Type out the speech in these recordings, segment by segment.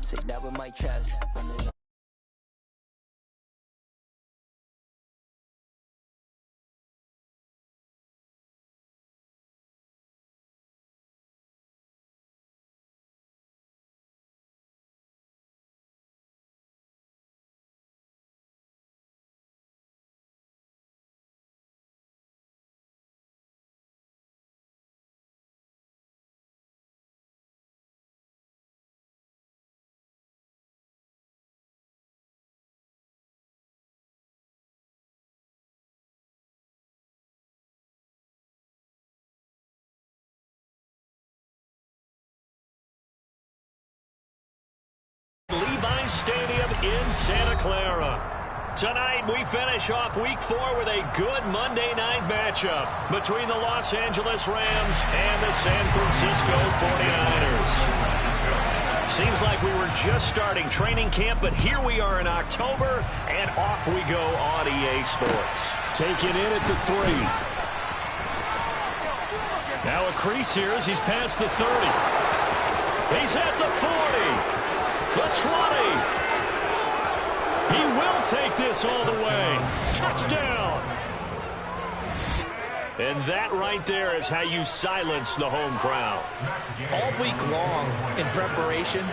Say that with my chest. Levi's Stadium in Santa Clara. Tonight, we finish off Week 4 with a good Monday night matchup between the Los Angeles Rams and the San Francisco 49ers. Seems like we were just starting training camp, but here we are in October, and off we go on EA Sports. Taken in at the 3. Now a crease here as he's past the 30. He's at the 40. The 20. He will take this all the way. Touchdown. And that right there is how you silence the home crowd. All week long in preparation,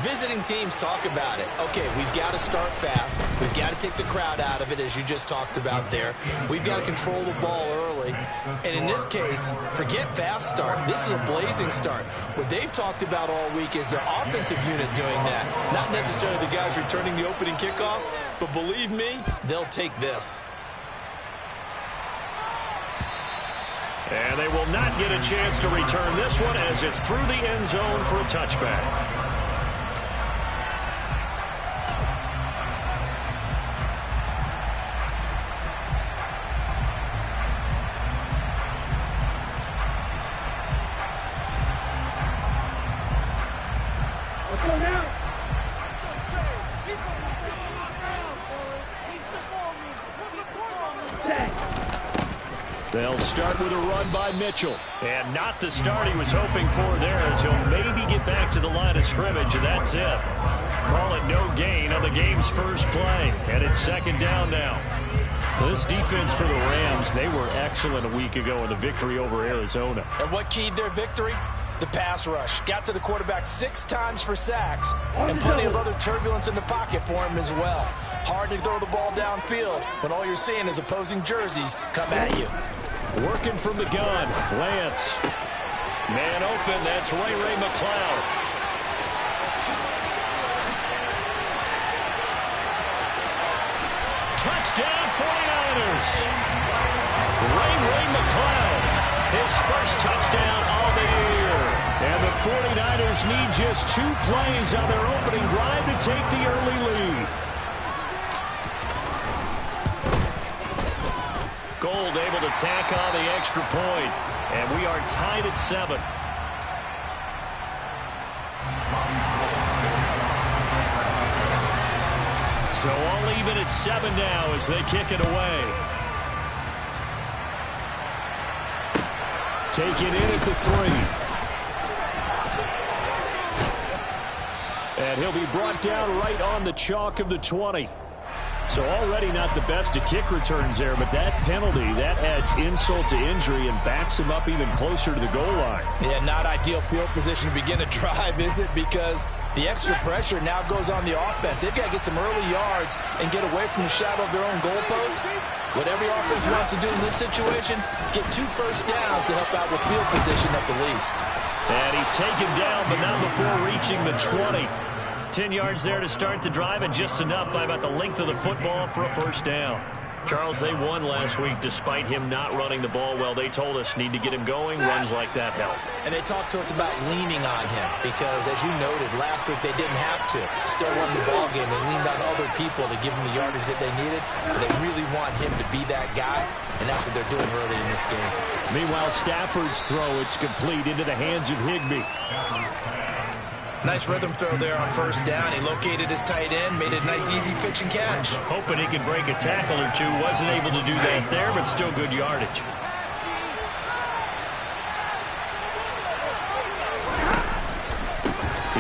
visiting teams talk about it. Okay, we've got to start fast. We've got to take the crowd out of it, as you just talked about there. We've got to control the ball early. And in this case, forget fast start. This is a blazing start. What they've talked about all week is their offensive unit doing that. Not necessarily the guys returning the opening kickoff, but believe me, they'll take this. And they will not get a chance to return this one as it's through the end zone for a touchback. They'll start with a run by Mitchell. And not the start he was hoping for there, as he'll maybe get back to the line of scrimmage, and that's it. Call it no gain on the game's first play. And it's second down now. This defense for the Rams, they were excellent a week ago in the victory over Arizona. And what keyed their victory? The pass rush. Got to the quarterback 6 times for sacks, and plenty of other turbulence in the pocket for him as well. Hard to throw the ball downfield when all you're seeing is opposing jerseys come at you. Working from the gun, Lance. Man open, that's Ray McCloud. Touchdown 49ers. Ray McCloud, his first touchdown of the year. And the 49ers need just 2 plays on their opening drive to take the early lead. Gold able to tack on the extra point, and we are tied at 7. So all even at 7 now as they kick it away. Taken in at the 3. And he'll be brought down right on the chalk of the 20. So already not the best of kick returns there, but that penalty, that adds insult to injury and backs him up even closer to the goal line. Yeah, not ideal field position to begin a drive, is it? Because the extra pressure now goes on the offense. They've got to get some early yards and get away from the shadow of their own goalpost. What every offense wants to do in this situation, get 2 first downs to help out with field position at the least. And he's taken down, but not before reaching the 20. 10 yards there to start the drive, and just enough by about the length of the football for a first down. Charles, they won last week despite him not running the ball well. They told us need to get him going. Runs like that help. And they talked to us about leaning on him because, as you noted, last week they didn't have to. Still won the ball game. They leaned on other people to give them the yardage that they needed, but they really want him to be that guy, and that's what they're doing early in this game. Meanwhile, Stafford's throw, it's complete into the hands of Higbee. Nice rhythm throw there on first down. He located his tight end, made a nice easy pitch and catch. Hoping he could break a tackle or two. Wasn't able to do that there, but still good yardage.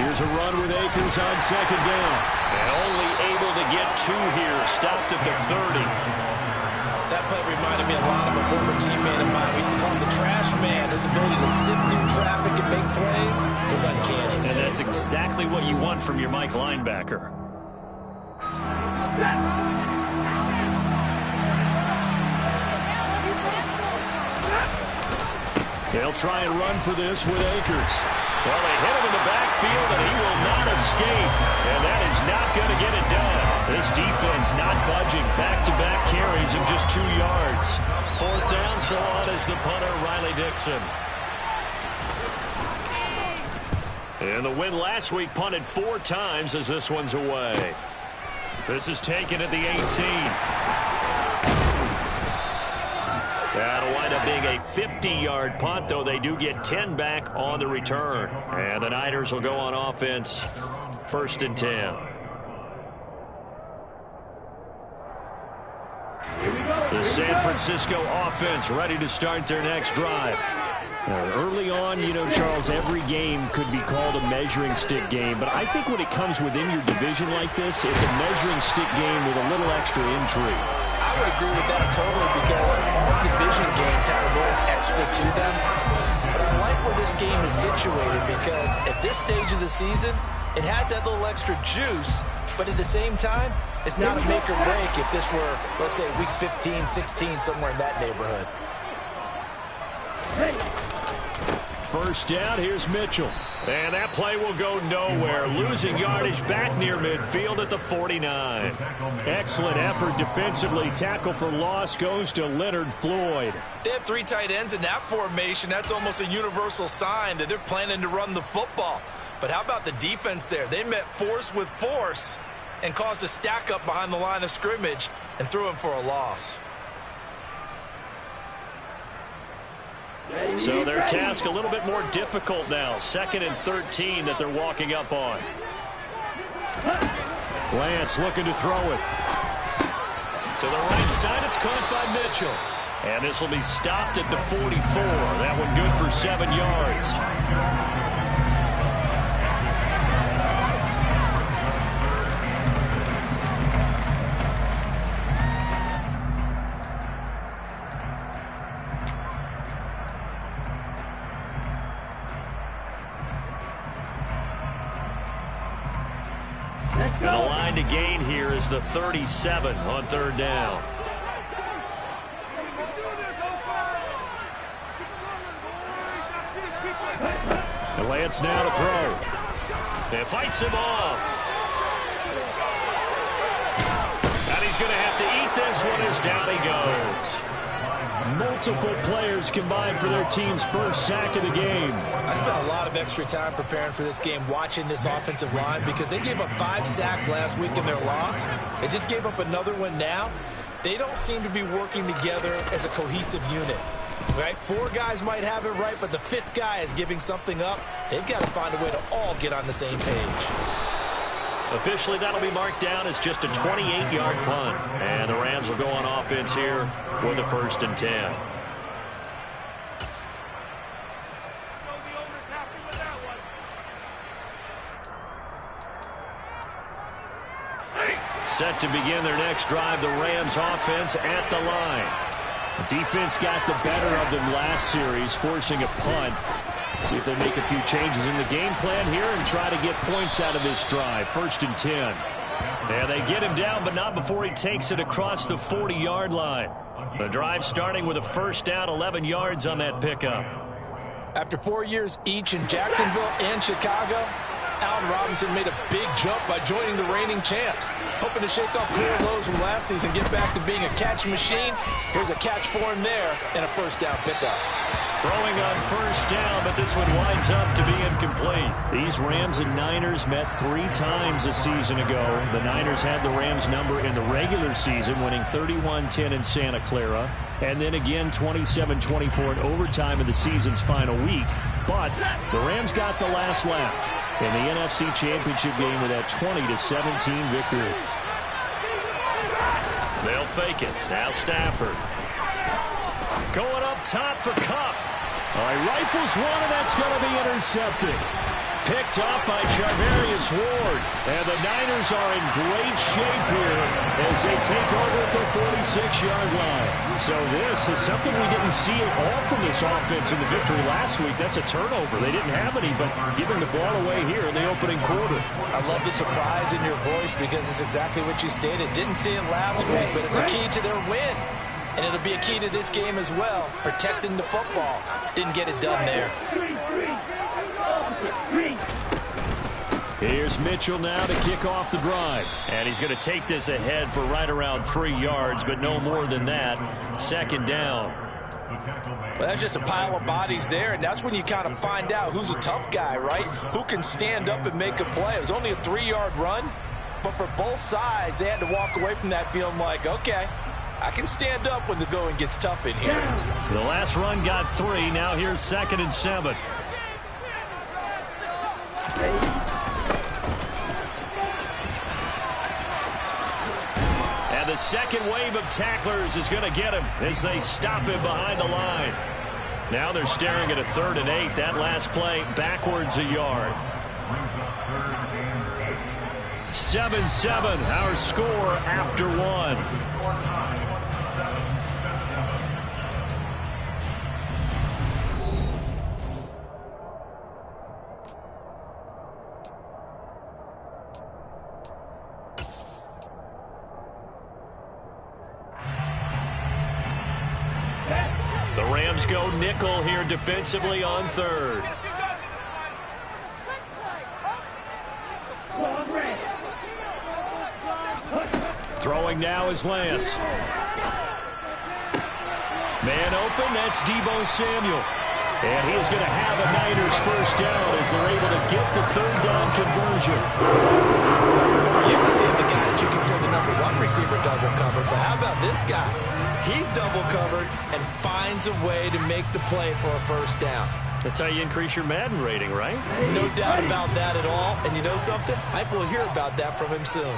Here's a run with Akers on second down. And only able to get 2 here. Stopped at the 30. That play reminded me a lot of a former teammate of mine. We used to call him the trash man. His ability to sit through traffic and make plays was uncanny. And that's exactly what you want from your Mike linebacker. They'll try and run for this with Akers. Well, they hit him in the backfield, and he will not escape. And that is not going to get it done. This defense not budging. Back-to-back carries of just 2 yards. 4th down, so on is the punter, Riley Dixon. And the win last week punted 4 times as this one's away. This is taken at the 18. That'll wind up being a 50-yard punt, though they do get 10 back on the return. And the Niners will go on offense, 1st and 10. The San Francisco offense ready to start their next drive. Early on, you know, Charles, every game could be called a measuring stick game. But I think when it comes within your division like this, it's a measuring stick game with a little extra intrigue. I would agree with that totally because our division games have a little extra to them. But I like where this game is situated because at this stage of the season, it has that little extra juice, but at the same time, it's not a make or break if this were, let's say, week 15, 16, somewhere in that neighborhood. 1st down, here's Mitchell. And that play will go nowhere. Losing yardage back near midfield at the 49. Excellent effort defensively. Tackle for loss goes to Leonard Floyd. They have 3 tight ends in that formation. That's almost a universal sign that they're planning to run the football. But how about the defense there? They met force with force and caused a stack up behind the line of scrimmage and threw him for a loss. So their task a little bit more difficult now. 2nd and 13 that they're walking up on. Lance looking to throw it. To the right side, it's caught by Mitchell. And this will be stopped at the 44. That one good for 7 yards. And the line to gain here is the 37 on 3rd down. And Lance now to throw. And fights him off. And he's going to have to eat this one as down he goes. Multiple players combined for their team's 1st sack of the game. I spent a lot of extra time preparing for this game, watching this offensive line, because they gave up 5 sacks last week in their loss. They just gave up another one now. They don't seem to be working together as a cohesive unit. Right? 4 guys might have it right, but the 5th guy is giving something up. They've got to find a way to all get on the same page. Officially, that'll be marked down as just a 28-yard punt. And the Rams will go on offense here with a 1st and 10. Set to begin their next drive, the Rams offense at the line. The defense got the better of them last series, forcing a punt. See if they make a few changes in the game plan here and try to get points out of this drive. 1st and 10. And they get him down, but not before he takes it across the 40-yard line. The drive starting with a 1st down, 11 yards on that pickup. After 4 years each in Jacksonville and Chicago, Allen Robinson made a big jump by joining the reigning champs. Hoping to shake off career lows from last season and get back to being a catch machine. Here's a catch for him there and a 1st down pickup. Throwing on 1st down, but this one winds up to be incomplete. These Rams and Niners met 3 times a season ago. The Niners had the Rams number in the regular season, winning 31-10 in Santa Clara, and then again 27-24 in overtime in the season's final week. But the Rams got the last laugh in the NFC Championship game with that 20-17 victory. They'll fake it. Now Stafford. Going up top for Kupp. All right, rifles one, and that's going to be intercepted. picked up by Charvarius Ward. And the Niners are in great shape here as they take over at the 46-yard line. So this is something we didn't see at all from this offense in the victory last week. That's a turnover. They didn't have any, but giving the ball away here in the opening quarter. I love the surprise in your voice because it's exactly what you stated. Didn't see it last week, but it's a key to their win. And it'll be a key to this game as well, protecting the football. Didn't get it done there. Here's Mitchell now to kick off the drive. And he's going to take this ahead for right around 3 yards, but no more than that. Second down. Well, that's just a pile of bodies there, and that's when you kind of find out who's a tough guy, right? Who can stand up and make a play. It was only a 3-yard run, but for both sides, they had to walk away from that feeling like, okay, I can stand up when the going gets tough in here. The last run got 3. Now here's 2nd and 7. And the second wave of tacklers is going to get him as they stop him behind the line. Now they're staring at a 3rd and 8. That last play backwards a yard. 7-7, our score after 1. The Rams go nickel here defensively on 3rd. Throwing now is Lance. Man open, that's Deebo Samuel. And he is going to have a Niners first down as they're able to get the 3rd down conversion. We're used to seeing the guy that you consider the number 1 receiver double covered, but how about this guy? He's double covered and finds a way to make the play for a first down. That's how you increase your Madden rating, right? No doubt about that at all. And you know something? I will hear about that from him soon.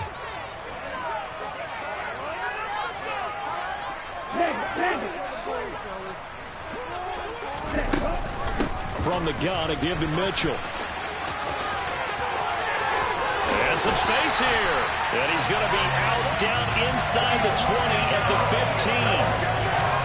From the gun, a give to Mitchell. And some space here. And he's going to be out down inside the 20 at the 15.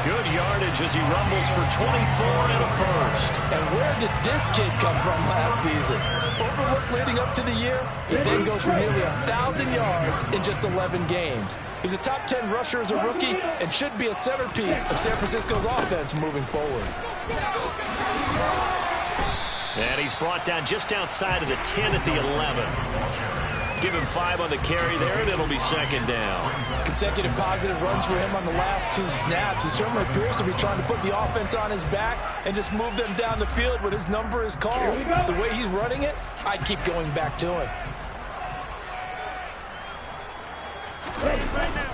Good yardage as he rumbles for 24 and a first. And where did this kid come from last season? Overlooked leading up to the year. He then goes for nearly 1,000 yards in just 11 games. He's a top 10 rusher as a rookie and should be a centerpiece of San Francisco's offense moving forward. And he's brought down just outside of the 10 at the 11. Give him 5 on the carry there, and it'll be 2nd down. Consecutive positive runs for him on the last 2 snaps. He certainly appears to be trying to put the offense on his back and just move them down the field when his number is called. The way he's running it, I'd keep going back to him.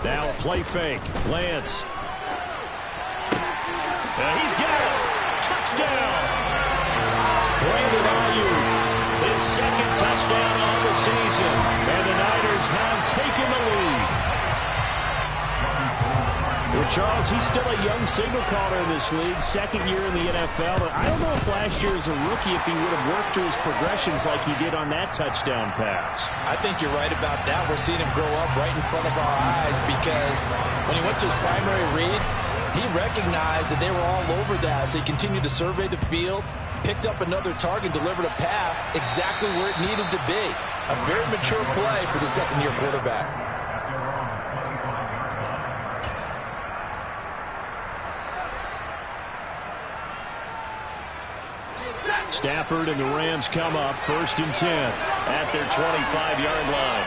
Now a play fake. Lance. And he's got it. Touchdown. Brandon Ayuk, his 2nd touchdown on the season. And the Niners have taken the lead. Well, Charles, he's still a young signal caller in this league, 2nd year in the NFL. But I don't know if last year as a rookie if he would have worked through his progressions like he did on that touchdown pass. I think you're right about that. We're seeing him grow up right in front of our eyes because when he went to his primary read, he recognized that they were all over that. So he continued to survey the field, picked up another target, delivered a pass exactly where it needed to be. A very mature play for the 2nd-year quarterback. Stafford and the Rams come up 1st and 10 at their 25-yard line.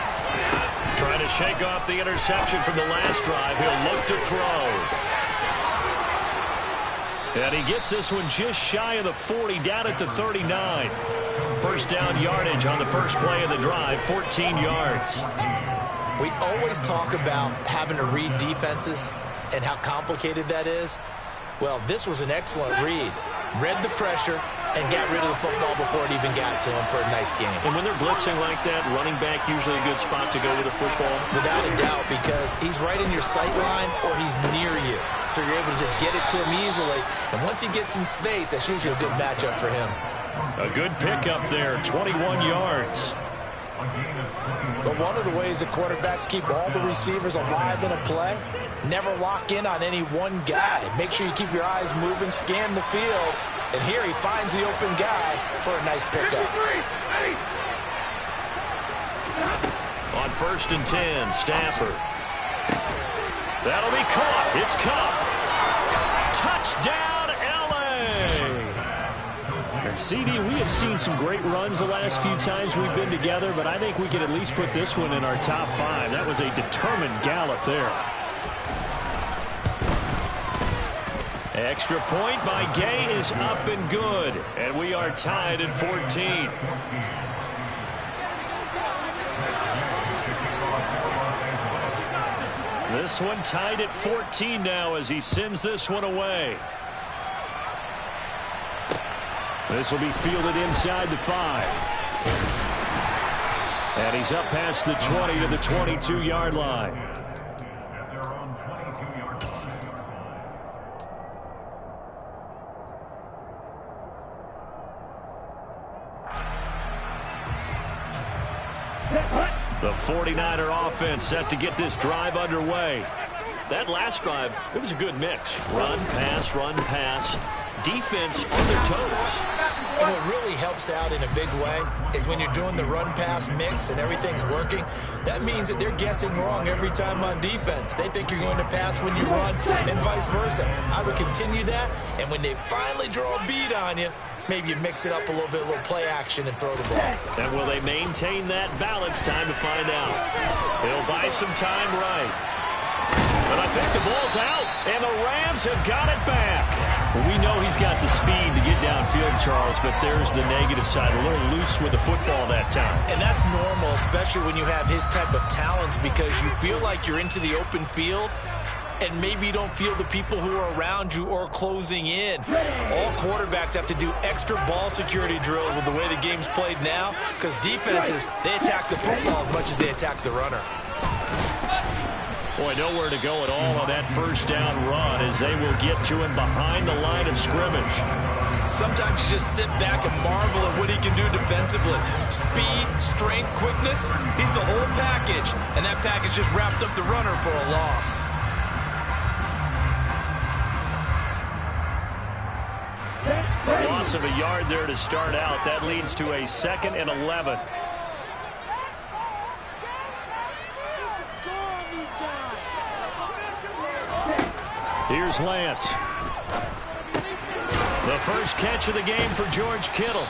Trying to shake off the interception from the last drive. He'll look to throw. And he gets this one just shy of the 40, down at the 39. First down yardage on the first play of the drive, 14 yards. We always talk about having to read defenses and how complicated that is. Well, this was an excellent read. Read the pressure and got rid of the football before it even got to him for a nice game. And when they're blitzing like that, running back usually a good spot to go with the football? Without a doubt, because he's right in your sight line or he's near you. So you're able to just get it to him easily. And once he gets in space, that's usually a good matchup for him. A good pickup there, 21 yards. But one of the ways that quarterbacks keep all the receivers alive in a play, never lock in on any one guy. Make sure you keep your eyes moving, scan the field, and here he finds the open guy for a nice pickup. On 1st and 10, Stafford. That'll be caught. It's Kupp. Touchdown, L.A. And CD, we have seen some great runs the last few times we've been together, but I think we can at least put this one in our top 5. That was a determined gallop there. Extra point by Gay is up and good, and we are tied at 14. This one tied at 14 now as he sends this one away. This will be fielded inside the 5. And he's up past the 20 to the 22-yard line. The 49er offense set to get this drive underway. That last drive, it was a good mix. Run, pass. Defense on their toes. And what really helps out in a big way is when you're doing the run-pass mix and everything's working, that means that they're guessing wrong every time on defense. They think you're going to pass when you run and vice versa. I would continue that, and when they finally draw a beat on you, maybe you mix it up a little bit, a little play action, and throw the ball. And will they maintain that balance? Time to find out. It'll buy some time right. But I think the ball's out, and the Rams have got it back. Well, we know he's got the speed to get downfield, Charles, but there's the negative side. A little loose with the football that time. And that's normal, especially when you have his type of talents, because you feel like you're into the open field, and maybe you don't feel the people who are around you or closing in. All quarterbacks have to do extra ball security drills with the way the game's played now, because defenses, they attack the football as much as they attack the runner. Boy, nowhere to go at all on that first down run as they will get to him behind the line of scrimmage. Sometimes you just sit back and marvel at what he can do defensively. Speed, strength, quickness, he's the whole package. And that package just wrapped up the runner for a loss. A loss of a yard there to start out. That leads to a 2nd and 11. Here's Lance. The first catch of the game for George Kittle.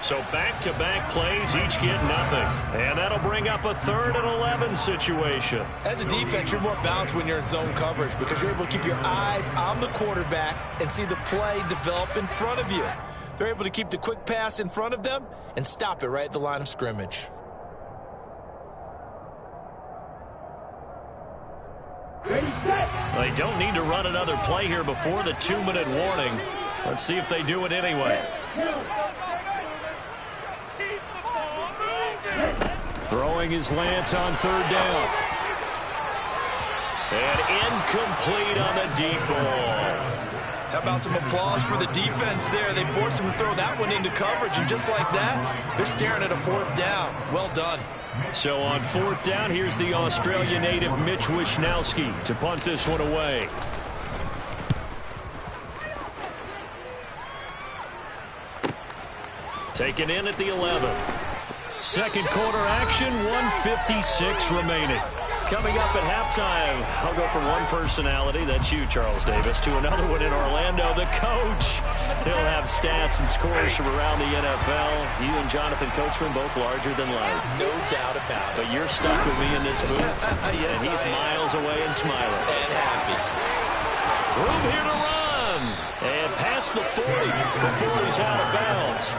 So back-to-back plays, each get nothing. And that'll bring up a 3rd and 11 situation. As a defense, you're more balanced when you're in zone coverage because you're able to keep your eyes on the quarterback and see the play develop in front of you. They're able to keep the quick pass in front of them and stop it right at the line of scrimmage. They don't need to run another play here before the 2-minute warning. Let's see if they do it anyway. Throwing his Lance on 3rd down. And incomplete on the deep ball. How about some applause for the defense there? They forced him to throw that one into coverage, and just like that, they're staring at a 4th down. Well done. So on 4th down, here's the Australia native Mitch Wishnowsky to punt this one away. Taken in at the 11. Second quarter action, 1:56 remaining. Coming up at halftime, I'll go from one personality, that's you, Charles Davis, to another one in Orlando, the coach. He'll have stats and scores from around the NFL. You and Jonathan Coachman, both larger than life. No doubt about it. But you're stuck with me in this booth, yes, and he's miles away and smiling. And happy. Room here to run. And past the 40 before he's out of bounds.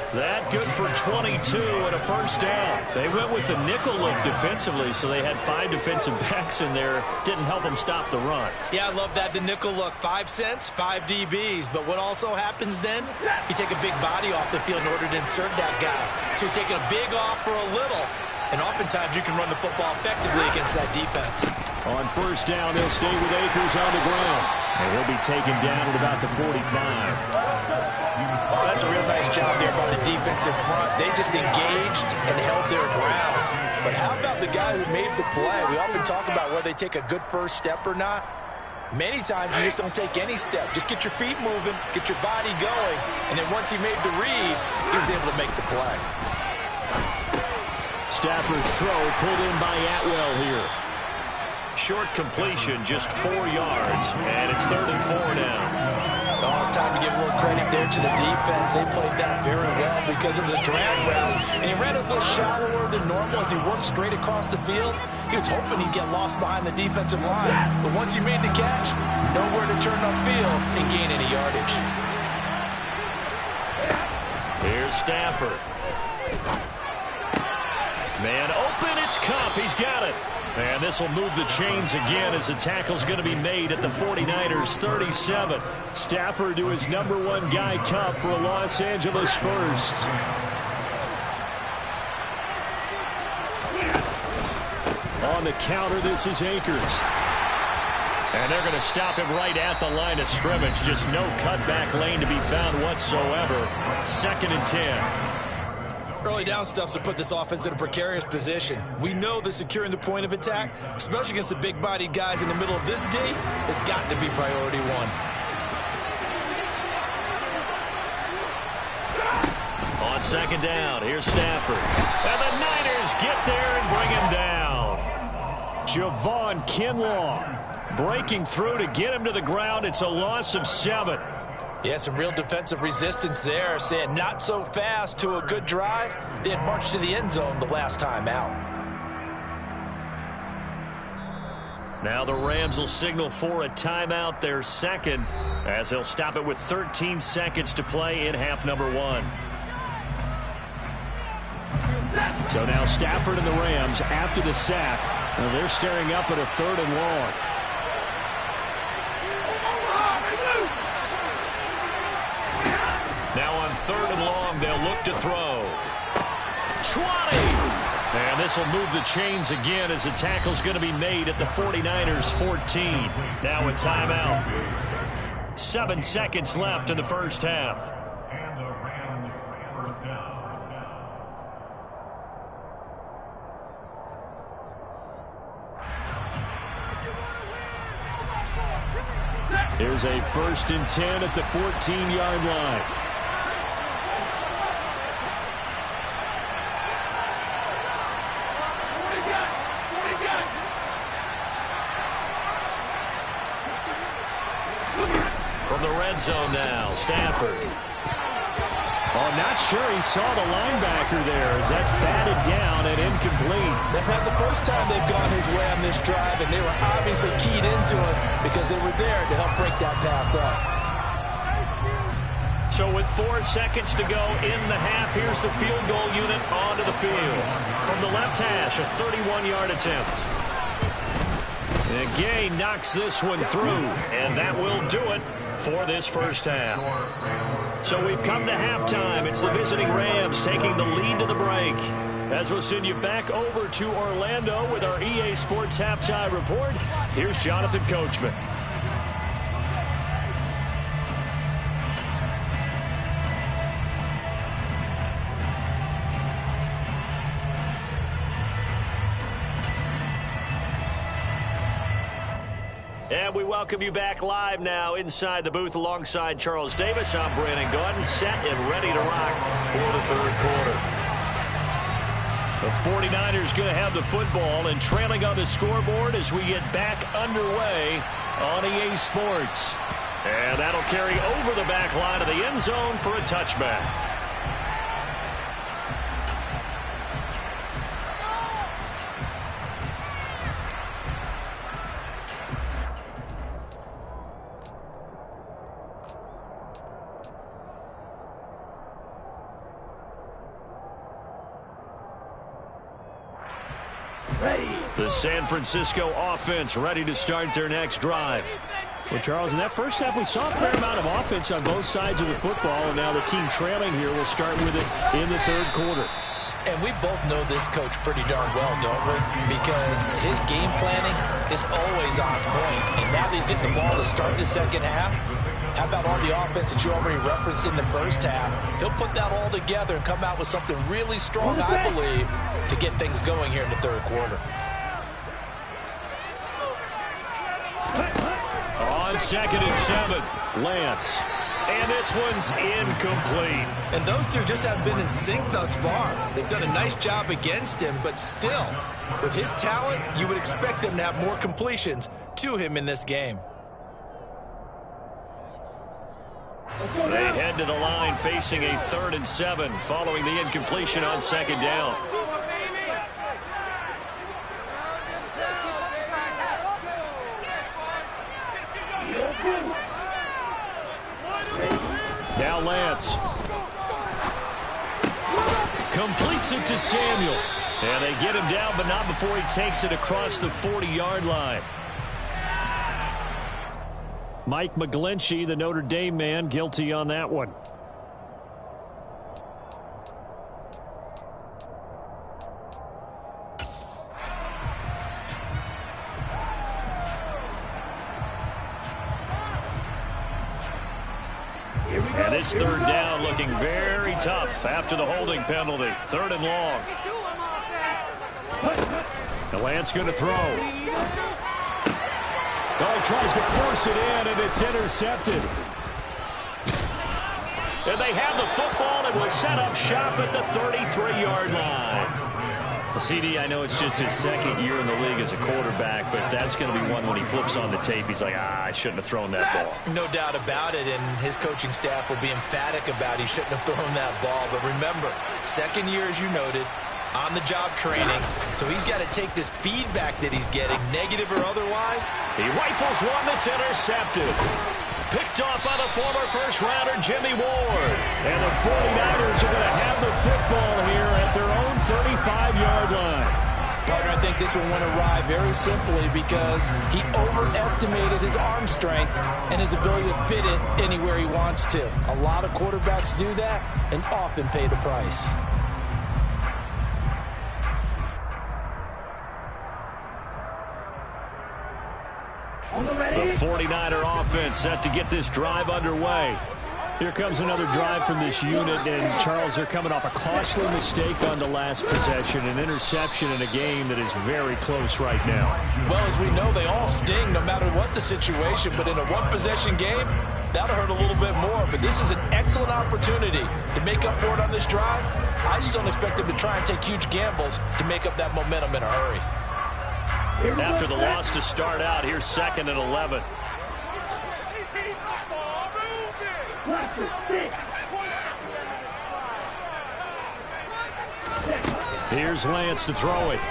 That good for 22 and a first down. They went with a nickel look defensively, so they had 5 defensive backs in there. Didn't help them stop the run. Yeah, I love that, the nickel look. 5 cents, 5 DBs. But what also happens then, you take a big body off the field in order to insert that guy. So you're taking a big off for a little. And oftentimes you can run the football effectively against that defense. On first down, they'll stay with Akers on the ground. And he'll be taken down at about the 45. That's That's a real nice job there by the defense in front. They just engaged and held their ground. But how about the guy who made the play? We often talk about whether they take a good first step or not. Many times you just don't take any step. Just get your feet moving, get your body going, and then once he made the read, he was able to make the play. Stafford's throw pulled in by Atwell here. Short completion, just 4 yards, and it's 3rd and 4 now. Oh, it's time to give a little credit there to the defense. They played that very well because it was a drag route, and he ran a little shallower than normal as he worked straight across the field. He was hoping he'd get lost behind the defensive line, but once he made the catch, nowhere to turn upfield and gain any yardage. Here's Stafford. Man open, it's Kupp. He's got it. And this will move the chains again as the tackle's going to be made at the 49ers 37. Stafford to his #1 guy, Kupp, for a Los Angeles first. On the counter, this is Akers. And they're going to stop him right at the line of scrimmage. Just no cutback lane to be found whatsoever. 2nd and 10. Early down stuff's to put this offense in a precarious position. We know that securing the point of attack, especially against the big-bodied guys in the middle of this D, has got to be priority 1. On 2nd down, here's Stafford. And the Niners get there and bring him down. Javon Kinlaw breaking through to get him to the ground. It's a loss of 7. Yeah, some real defensive resistance there, saying not so fast to a good drive. They had marched to the end zone the last time out. Now the Rams will signal for a timeout, their 2nd, as they'll stop it with 13 seconds to play in half number 1. So now Stafford and the Rams, after the sack, they're staring up at a 3rd and long. Now on 3rd and long, they'll look to throw. 20! And this will move the chains again as the tackle's going to be made at the 49ers 14. Now a timeout. 7 seconds left in the first half. And the Rams first down. Here's a 1st and 10 at the 14-yard line. From the red zone now, Stafford. Oh, not sure he saw the linebacker there as that's batted down and incomplete. That's not the first time they've gone his way on this drive, and they were obviously keyed into it because they were there to help break that pass up. So with 4 seconds to go in the half, here's the field goal unit onto the field. From the left hash, a 31-yard attempt. And Gay knocks this one through, and that will do it for this first half. So we've come to halftime. It's the visiting Rams taking the lead to the break. As we'll send you back over to Orlando with our EA Sports Halftime Report, here's Jonathan Coachman. And we welcome you back live now inside the booth alongside Charles Davis. I'm Brandon Gaudin, set and ready to rock for the 3rd quarter. The 49ers going to have the football and trailing on the scoreboard as we get back underway on EA Sports. And that'll carry over the back line of the end zone for a touchback. The San Francisco offense ready to start their next drive. Well, Charles, in that first half, we saw a fair amount of offense on both sides of the football, and now the team trailing here will start with it in the 3rd quarter. And we both know this coach pretty darn well, don't we? Because his game planning is always on point. And now that he's getting the ball to start the second half, How about all the offense that you already referenced in the first half? He'll put that all together and come out with something really strong, I believe, to get things going here in the third quarter. On 2nd and 7, Lance. And this one's incomplete. And those two just haven't been in sync thus far. They've done a nice job against him, but still, with his talent, you would expect them to have more completions to him in this game. They head to the line facing a 3rd and 7 following the incompletion on 2nd down. Now Lance. Completes it to Samuel. And they get him down, but not before he takes it across the 40-yard line. Mike McGlinchey, the Notre Dame man, guilty on that one. And this 3rd down looking very tough after the holding penalty. 3rd and long. The Lance going to throw. Oh, tries to force it in, and it's intercepted. And they have the football and will set up shop at the 33-yard line. The CD, I know it's just his 2nd year in the league as a quarterback, but that's going to be one when he flips on the tape. He's like, I shouldn't have thrown that ball. No doubt about it, and his coaching staff will be emphatic about he shouldn't have thrown that ball. But remember, 2nd year, as you noted, on-the-job training, so he's got to take this feedback that he's getting, negative or otherwise. He rifles one that's intercepted. Picked off by the former first-rounder Jimmy Ward. And the 49ers are going to have the football here at their own 35-yard line. Partner, I think this one went awry very simply because he overestimated his arm strength and his ability to fit it anywhere he wants to. A lot of quarterbacks do that and often pay the price. The 49er offense set to get this drive underway. Here comes another drive from this unit, and Charles, they're coming off a costly mistake on the last possession, an interception in a game that is very close right now. Well, as we know, they all sting no matter what the situation, but in a one-possession game, that'll hurt a little bit more. But this is an excellent opportunity to make up for it on this drive. I just don't expect them to try and take huge gambles to make up that momentum in a hurry. After the loss to start out, here's 2nd and 11. Here's Lance to throw it.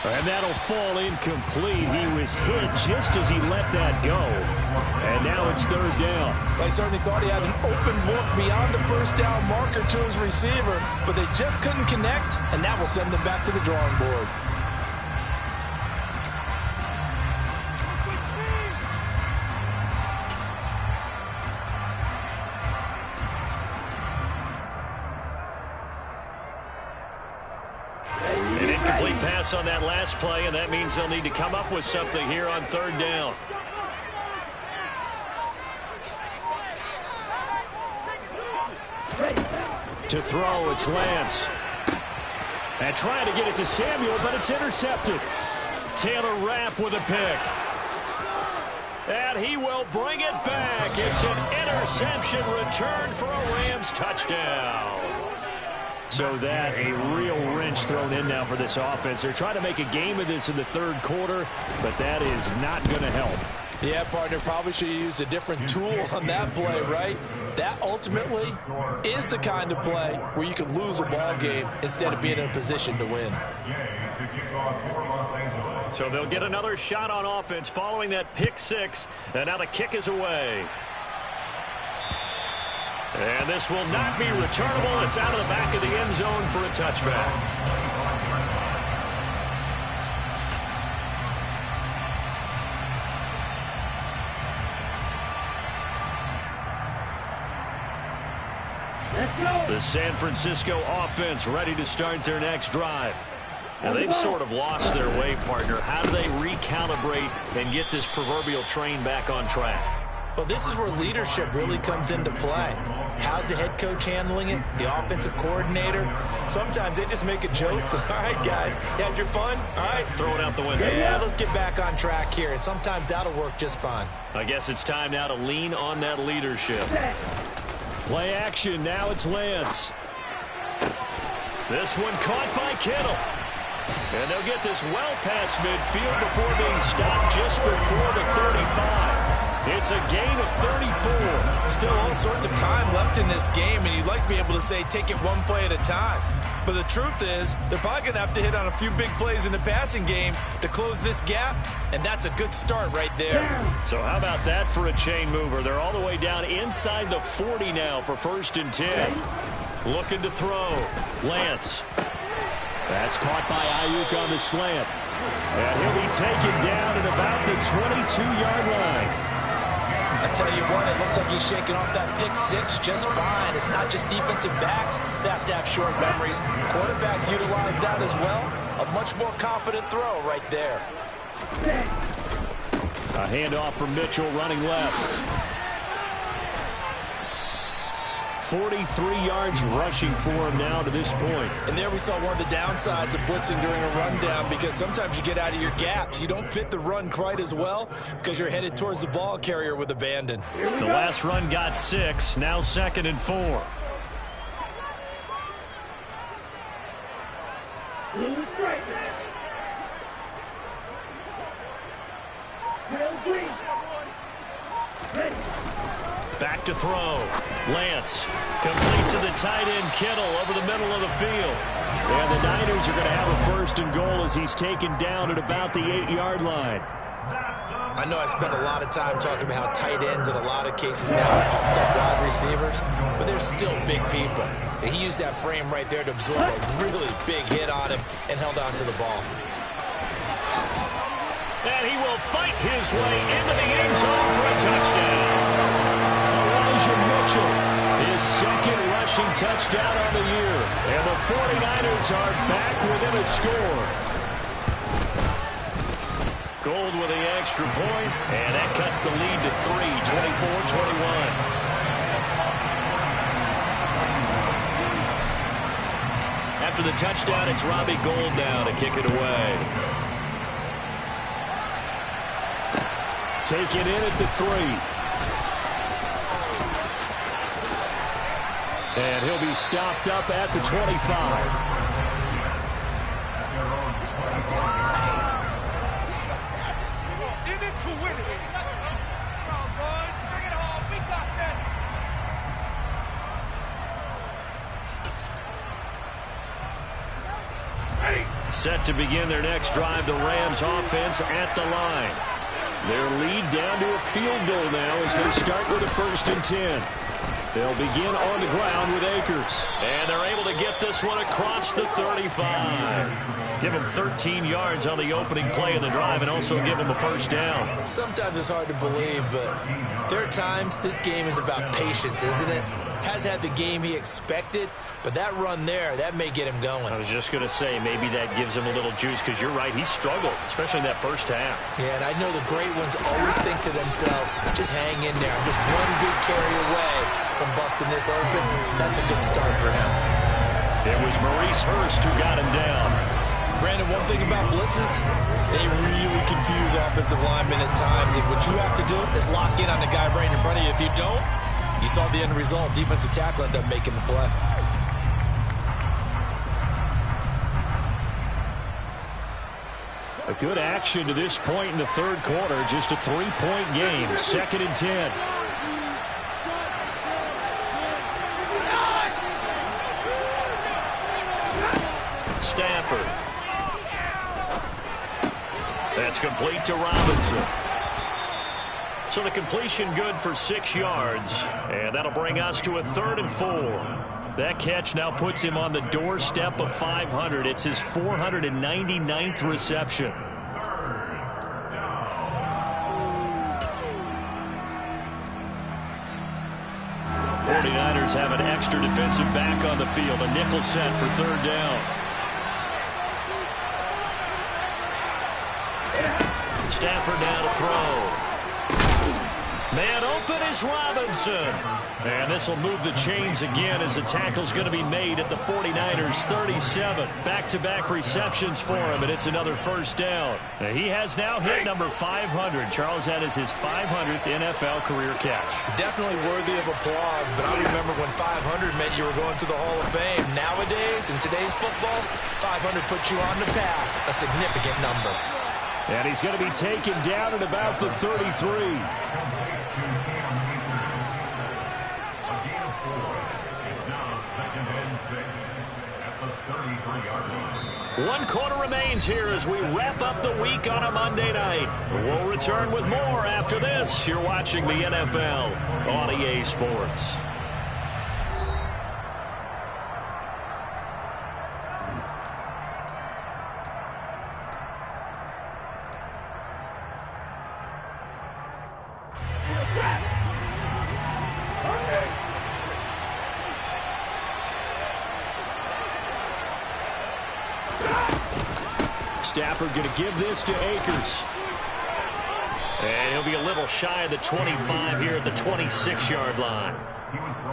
And that'll fall incomplete. He was hit just as he let that go. And now it's 3rd down. I certainly thought he had an open look beyond the first down marker to his receiver, but they just couldn't connect, and that will send them back to the drawing board. An incomplete pass on that last play, and that means they'll need to come up with something here on 3rd down. To throw, it's Lance. And trying to get it to Samuel, but it's intercepted. Taylor Rapp with a pick. And he will bring it back. It's an interception return for a Rams touchdown. So that a real wrench thrown in now for this offense. They're trying to make a game of this in the 3rd quarter, but that is not going to help. Yeah, partner, probably should have used a different tool on that play, right? That ultimately is the kind of play where you can lose a ball game instead of being in a position to win. So they'll get another shot on offense following that pick 6, and now the kick is away. And this will not be returnable. It's out of the back of the end zone for a touchback. The San Francisco offense ready to start their next drive. And they've sort of lost their way, partner. How do they recalibrate and get this proverbial train back on track? Well, this is where leadership really comes into play. How's the head coach handling it? The offensive coordinator? Sometimes they just make a joke. All right, guys, you had your fun? All right. Throw it out the window. Yeah, let's get back on track here. And sometimes that'll work just fine. I guess it's time now to lean on that leadership. Play action. Now it's Lance. This one caught by Kittle. And they'll get this well past midfield before being stopped just before the 35. It's a gain of 34. Still all sorts of time left in this game, and you'd like to be able to say take it one play at a time. But the truth is, they're probably going to have to hit on a few big plays in the passing game to close this gap, and that's a good start right there. So how about that for a chain mover? They're all the way down inside the 40 now for 1st and 10. Looking to throw. Lance. That's caught by Ayuk on the slant. And he'll be taken down at about the 22-yard line. I tell you what, it looks like he's shaking off that pick six just fine. It's not just defensive backs that have to have short memories. Quarterbacks utilize that as well. A much more confident throw right there. A handoff from Mitchell running left. 43 yards rushing for him now to this point. And there we saw one of the downsides of blitzing during a rundown, because sometimes you get out of your gaps. You don't fit the run quite as well because you're headed towards the ball carrier with abandon. The last run got 6. Now 2nd and 4. Back to throw. Lance. Complete to the tight end, Kittle, over the middle of the field. And the Niners are going to have a 1st and goal as he's taken down at about the 8-yard line. I know I spent a lot of time talking about how tight ends in a lot of cases now are pumped up wide receivers, but they're still big people. And he used that frame right there to absorb a really big hit on him and held on to the ball. And he will fight his way into the end zone for a touchdown. Elijah Mitchell, his 2nd rushing touchdown on the year. And the 49ers are back within a score. Gold with the extra point, and that cuts the lead to 3, 24-21. After the touchdown, it's Robbie Gould now to kick it away. Taken in at the 3. And he'll be stopped up at the 25. Set to begin their next drive, the Rams offense at the line. Their lead down to a field goal now as they start with a 1st and 10. They'll begin on the ground with Akers. And they're able to get this one across the 35. Give him 13 yards on the opening play of the drive and also give him a 1st down. Sometimes it's hard to believe, but there are times this game is about patience, isn't it? Has had the game he expected, but that run there, that may get him going. I was just going to say, maybe that gives him a little juice, because you're right, he struggled, especially in that 1st half. Yeah, and I know the great ones always think to themselves, just hang in there. I'm just one big carry away from busting this open. That's a good start for him. It was Maurice Hurst who got him down. Brandon, one thing about blitzes, they really confuse offensive linemen at times, and what you have to do is lock in on the guy right in front of you. If you don't, you saw the end result. Defensive tackle ended up making the play. A good action to this point in the 3rd quarter. Just a 3-point game. 2nd and 10. Stafford. That's complete to Robinson. So the completion good for 6 yards. And that'll bring us to a 3rd and 4. That catch now puts him on the doorstep of 500. It's his 499th reception. '49ers have an extra defensive back on the field. A nickel set for 3rd down. Stafford now to throw. Man open is Robinson. And this will move the chains again as the tackle's going to be made at the 49ers 37. Back-to-back receptions for him, and it's another first down. He has now hit number 500. Charles, that is his 500th NFL career catch. Definitely worthy of applause, but I remember when 500 meant you were going to the Hall of Fame. Nowadays, in today's football, 500 puts you on the path, a significant number. And he's going to be taken down at about the 33. One quarter remains here as we wrap up the week on a Monday night. We'll return with more after this. You're watching the NFL on EA Sports. Stafford going to give this to Akers. And he'll be a little shy of the 25 here at the 26-yard line.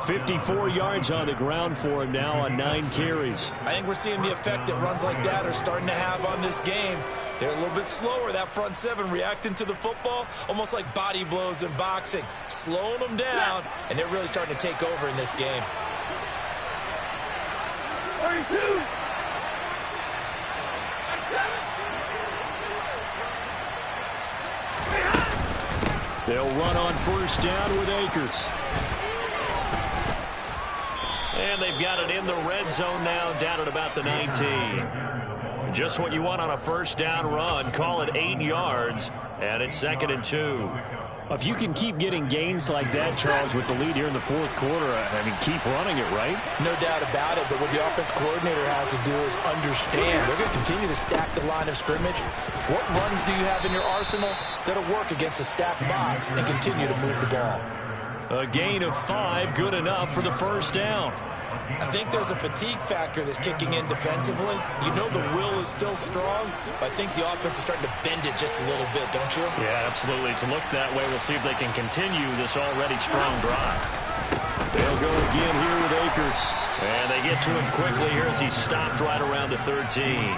54 yards on the ground for him now on 9 carries. I think we're seeing the effect that runs like that are starting to have on this game. They're a little bit slower, that front seven, reacting to the football, almost like body blows in boxing, slowing them down, and they're really starting to take over in this game. 32. They'll run on first down with Akers. And they've got it in the red zone now, down at about the 19. Just what you want on a first down run. Call it 8 yards, and it's 2nd and 2. If you can keep getting gains like that, Charles, with the lead here in the fourth quarter, I mean, keep running it, right? No doubt about it, but what the offense coordinator has to do is understand. They're going to continue to stack the line of scrimmage. What runs do you have in your arsenal that'll work against a stacked box and continue to move the ball? A gain of 5, good enough for the first down. I think there's a fatigue factor that's kicking in defensively. You know the will is still strong, but I think the offense is starting to bend it just a little bit, don't you? Yeah, absolutely. It's looked that way. We'll see if they can continue this already strong drive. They'll go again here with Akers. And they get to him quickly here as he stopped right around the 13.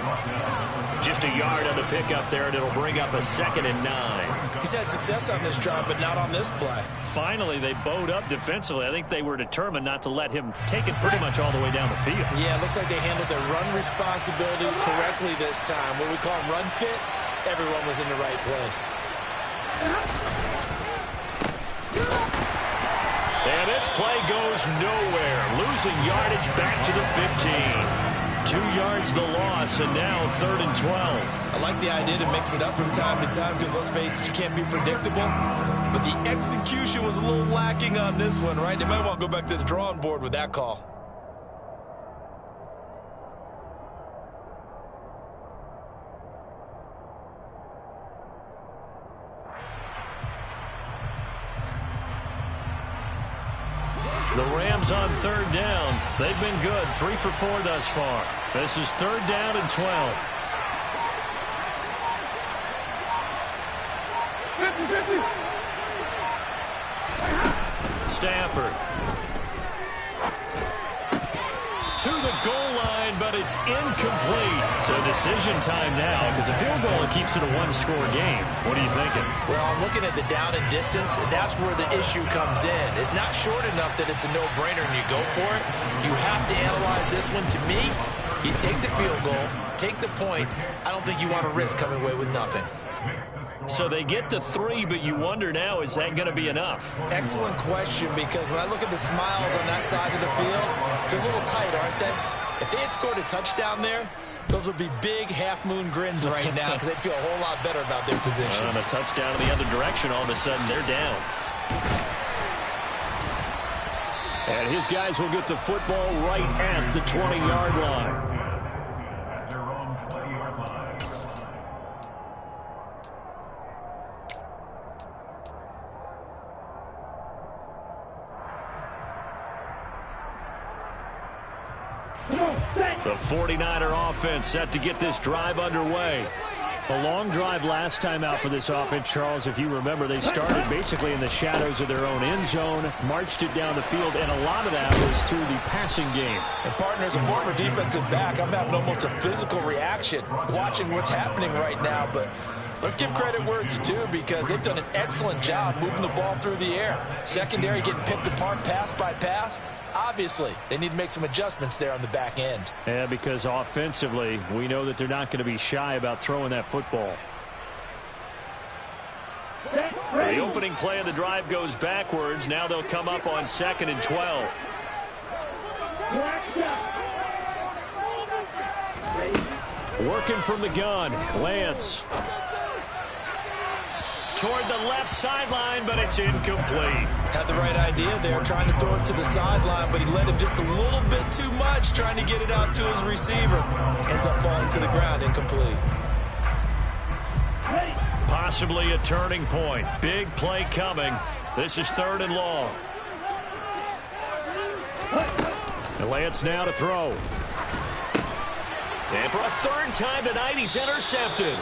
Just a yard on the pickup there, and it'll bring up a 2nd and 9. He's had success on this drive, but not on this play. Finally, they bowed up defensively. I think they were determined not to let him take it pretty much all the way down the field. Yeah, it looks like they handled their run responsibilities correctly this time. What we call them run fits, everyone was in the right place. And this play goes nowhere. Losing yardage back to the 15. 2 yards the loss, and now 3rd and 12. I like the idea to mix it up from time to time because, let's face it, you can't be predictable. But the execution was a little lacking on this one, right? They might want to go back to the drawing board with that call. The Rams on 3rd down. They've been good. 3 for 4 thus far. This is 3rd down and 12. 50-50. Stafford. To the goal line, but it's incomplete. So decision time now because a field goal keeps it a one-score game. What are you thinking? Well, I'm looking at the down and distance, and that's where the issue comes in. It's not short enough that it's a no-brainer and you go for it. You have to analyze this one. To me, you take the field goal, take the points. I don't think you want to risk coming away with nothing. So they get to 3, but you wonder now, is that going to be enough? Excellent question, because when I look at the smiles on that side of the field, they're a little tight, aren't they? If they had scored a touchdown there, those would be big half-moon grins right now because they'd feel a whole lot better about their position. On a touchdown in the other direction, all of a sudden they're down. And his guys will get the football right at the 20-yard line. The 49er offense set to get this drive underway. A long drive last time out for this offense, Charles. If you remember, they started basically in the shadows of their own end zone, marched it down the field, and a lot of that was through the passing game. And partners, a former defensive back, I'm having almost a physical reaction watching what's happening right now, but let's give credit where it's due because they've done an excellent job moving the ball through the air. Secondary getting picked apart pass by pass. Obviously, they need to make some adjustments there on the back end. Yeah, because offensively, we know that they're not going to be shy about throwing that football. The opening play of the drive goes backwards. Now they'll come up on 2nd and 12. Working from the gun, Lance. Toward the left sideline, but it's incomplete. Had the right idea there, trying to throw it to the sideline, but he let him just a little bit too much, trying to get it out to his receiver. Ends up falling to the ground, incomplete. Possibly a turning point. Big play coming. This is 3rd and long. And Lance now to throw. And for a 3rd time tonight, he's intercepted.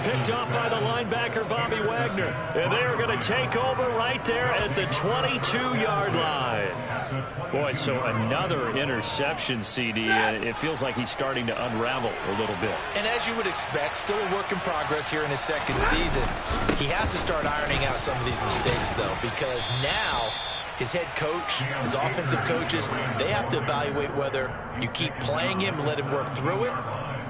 Picked up by the linebacker, Bobby Wagner. And they are going to take over right there at the 22-yard line. Boy, so another interception, CD. It feels like he's starting to unravel a little bit. And as you would expect, still a work in progress here in his 2nd season. He has to start ironing out some of these mistakes, though, because now his head coach, his offensive coaches, they have to evaluate whether you keep playing him and let him work through it,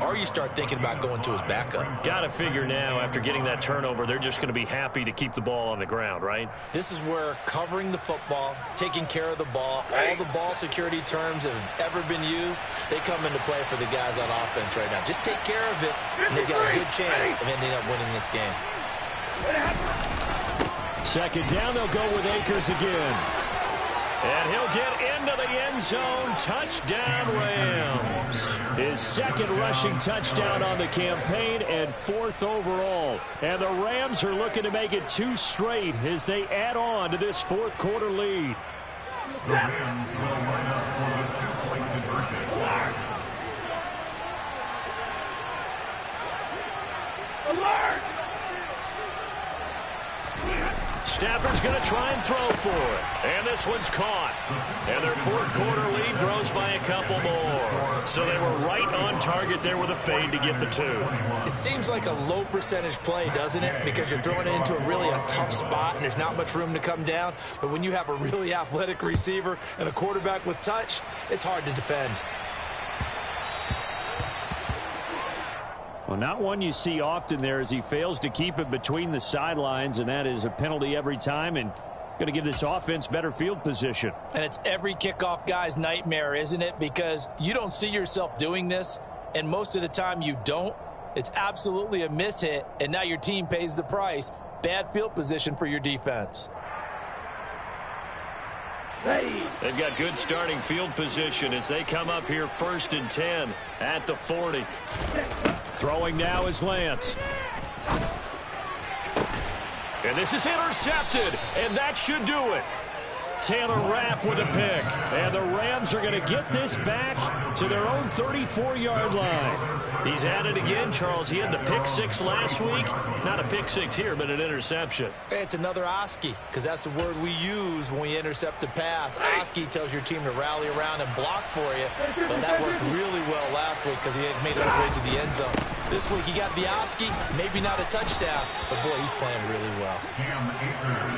or you start thinking about going to his backup. Got to figure now, after getting that turnover, they're just going to be happy to keep the ball on the ground, right? This is where covering the football, taking care of the ball, all the ball security terms that have ever been used, they come into play for the guys on offense right now. Just take care of it, and they've got a good chance of ending up winning this game. 2nd down, they'll go with Akers again. And he'll get into the end zone. Touchdown, Rams. His 2nd rushing touchdown on the campaign and 4th overall. And the Rams are looking to make it 2 straight as they add on to this 4th quarter lead. The Rams will line up for the 2-point conversion. Alert! Stafford's going to try and throw for it. And this one's caught. And their 4th quarter lead grows by a couple more. So they were right on target there with a fade to get the 2. It seems like a low percentage play, doesn't it? Because you're throwing it into a tough spot and there's not much room to come down. But when you have a really athletic receiver and a quarterback with touch, it's hard to defend. Well, not one you see often there as he fails to keep it between the sidelines, and that is a penalty every time and going to give this offense better field position. And it's every kickoff guy's nightmare, isn't it? Because you don't see yourself doing this, and most of the time you don't. It's absolutely a mishit, and now your team pays the price. Bad field position for your defense. They've got good starting field position as they come up here 1st and 10 at the 40. Throwing now is Lance. And this is intercepted, and that should do it. Taylor Rapp with a pick. And the Rams are going to get this back to their own 34-yard line. He's at it again, Charles. He had the pick 6 last week. Not a pick 6 here, but an interception. It's another Oski, because that's the word we use when we intercept a pass. Oski tells your team to rally around and block for you. But that worked really well last week because he had made it all the way to the end zone. This week he got the Oski, maybe not a touchdown, but boy, he's playing really well.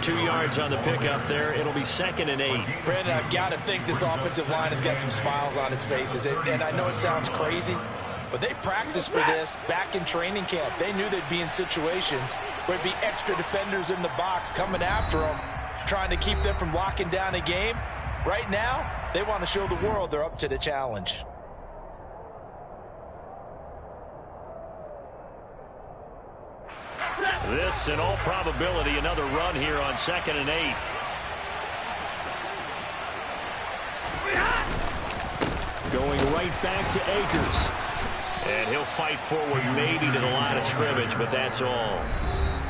2 yards on the pickup there. It'll be 2nd and 8. Brandon, I've got to think this offensive line has got some smiles on its faces. And I know it sounds crazy, but they practiced for this back in training camp. They knew they'd be in situations where it'd be extra defenders in the box coming after them, trying to keep them from locking down a game. Right now, they want to show the world they're up to the challenge. This, in all probability, another run here on 2nd and 8. Going right back to Akers. And he'll fight forward maybe to the line of scrimmage, but that's all.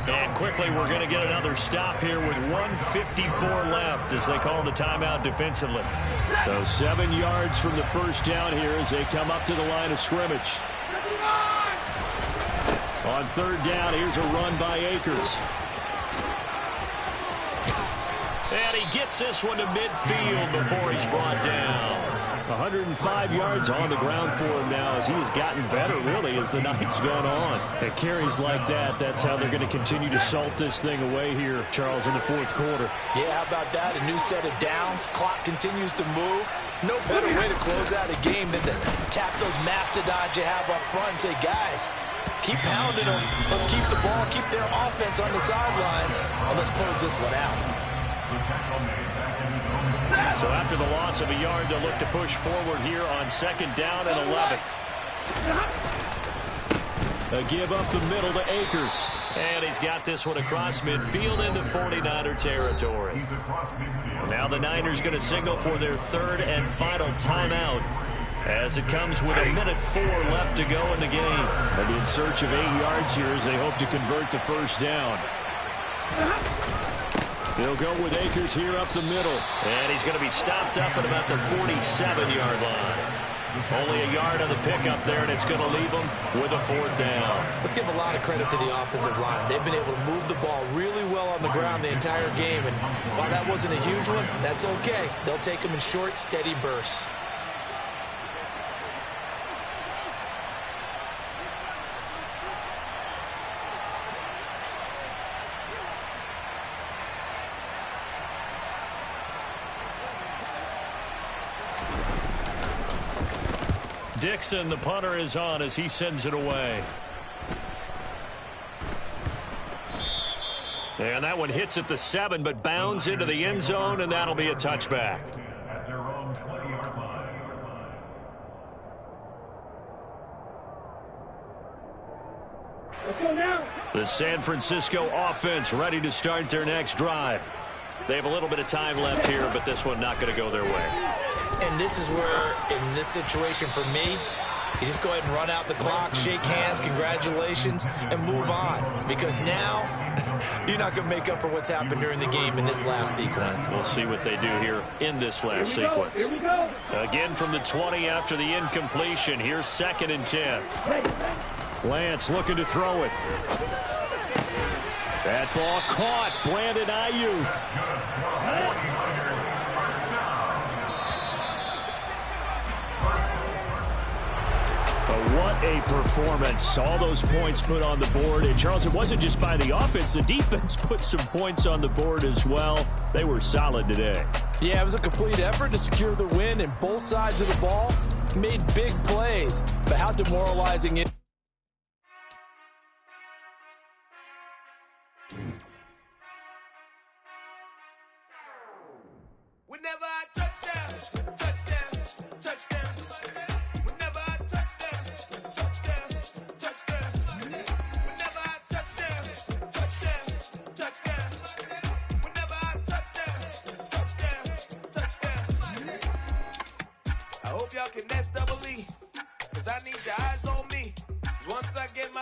And quickly, we're going to get another stop here with 1:54 left as they call the timeout defensively. So 7 yards from the first down here as they come up to the line of scrimmage. On third down, here's a run by Akers. And he gets this one to midfield before he's brought down. 105 yards on the ground for him now as he has gotten better, really, as the night's gone on. And carries like that, that's how they're going to continue to salt this thing away here, Charles, in the fourth quarter. Yeah, how about that? A new set of downs. Clock continues to move. No better way to close out a game than to tap those mastodons you have up front and say, guys, keep pounding them. Let's keep the ball, keep their offense on the sidelines, and let's close this one out. So after the loss of a yard, they'll look to push forward here on second down and 11. A give up the middle to Akers. And he's got this one across midfield into 49er territory. Now the Niners going to signal for their third and final timeout as it comes with 1:04 left to go in the game. They'll be in search of 8 yards here as they hope to convert the first down. They'll go with Akers here up the middle. And he's going to be stopped up at about the 47-yard line. Only a yard on the pickup there, and it's going to leave him with a fourth down. Let's give a lot of credit to the offensive line. They've been able to move the ball really well on the ground the entire game, and while that wasn't a huge one, that's okay. They'll take them in short, steady bursts. Dixon, the punter, is on as he sends it away. And that one hits at the 7, but bounds into the end zone, and that'll be a touchback. At their own 20-yard line. Let's go now. The San Francisco offense ready to start their next drive. They have a little bit of time left here, but this one not going to go their way. And this is where, in this situation for me, you just go ahead and run out the clock, shake hands, congratulations, and move on. Because now, you're not going to make up for what's happened during the game in this last sequence. We'll see what they do here in this last sequence. Here we go. Again from the 20 after the incompletion. Here's 2nd and 10. Lance looking to throw it. That ball caught. Brandon Ayuk. But what a performance. All those points put on the board. And, Charles, it wasn't just by the offense. The defense put some points on the board as well. They were solid today. Yeah, it was a complete effort to secure the win, and both sides of the ball made big plays. But how demoralizing it. Whenever I touchdown, touchdown, touchdown. Whenever I touchdown, touchdown, touchdown. Whenever I touchdown, touchdown, touchdown. Whenever I touchdown, touchdown, touchdown. I hope y'all can nest double E, 'cause I need your eyes on me. 'Cause once I get my